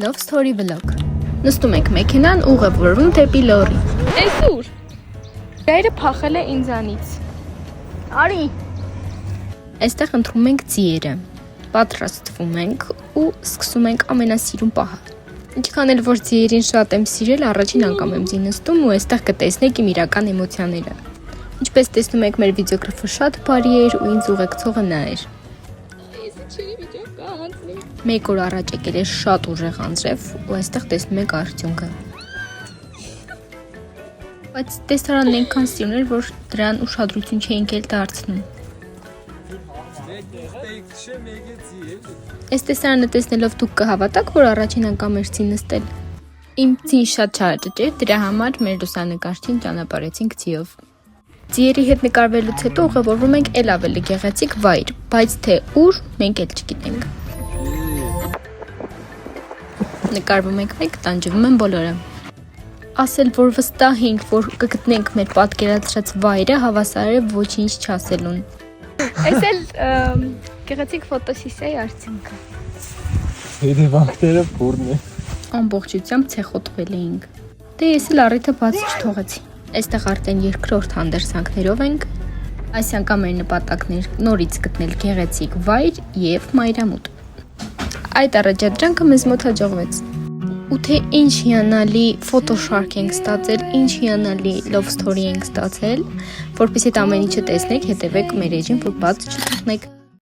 Love Story Vlog։ Նստում ենք մեքենան, ուղևորվում դեպի Լոռի։ Էս ուր։ Գայրը փախել է ինձանից։ Արի։ Այստեղ ընտրում ենք ձիերը։ Պատրաստվում ենք ու սկսում ենք ամենասիրուն պահը։ Ինչքան էլ որ ձիերին շատ եմ սիրել, առաջին անգամ եմ ձի նստում ու այստեղ կտեսնեք իմ իրական էմոցիաները։ Ինչպես տեսնում եք, մեր վիդեոգրաֆը շատ բարի էր ու ինձ ուղեկցողը նա էր։ Մեկ օր առաջ եկել է շատ ուժեղ անձրև ու այստեղ տեսնում եք արդյունքը։ Բայց տեսարանն այնքան սիրուն էր, որ դրան ուշադրություն չէինք էլ դարձնում։ Այս տեսարանը տեսնելով դուք կհավատաք, որ առաջին անգամ էր ձի նստել։ Իմ ձին շատ չարաճճ էր, դրա համար մեր լուսանկարչին ճանապարհեցինք ձիով։ Ձիերի հետ նկարվելուց հետո ուղևորվում ենք էլ ավելի գեղեցիկ վայր, բայց թե ուր, մենք էլ չգիտենք։ Նկարվում ենք մենք, տանջվում են բոլորը։ Ասել, որ վստահ ենք, որ կգտնենք մեր պատկերացրած վայրը, հավասար է ոչինչ չասելուն։ Էս էլ գեղեցիկ ֆոտոսեսիայի արդյունքը։ Հետևանքները բուրն է։ Ամբողջությամբ ցեխոտվել էինք։ Դե ես էլ առիթը բաց չթողեցի։ Այստեղ արդեն երկրորդ հանդերձանքներով ենք։ Այս անգամ մեր նպատակն էր նորից գտնել գեղեցիկ վայր եւ մայրամուտ։ Այդ առաջադրանքը մեզ մոտ հաջողվեց։ Ու թե ինչ հիանալի ֆոտոշարք ենք ստացել, ինչ հիանալի love story ենք ստացել, որպեսզի այդ ամեն ինչը տեսնեք, հետևեք մեր էջին, որ բաց չթողնեք։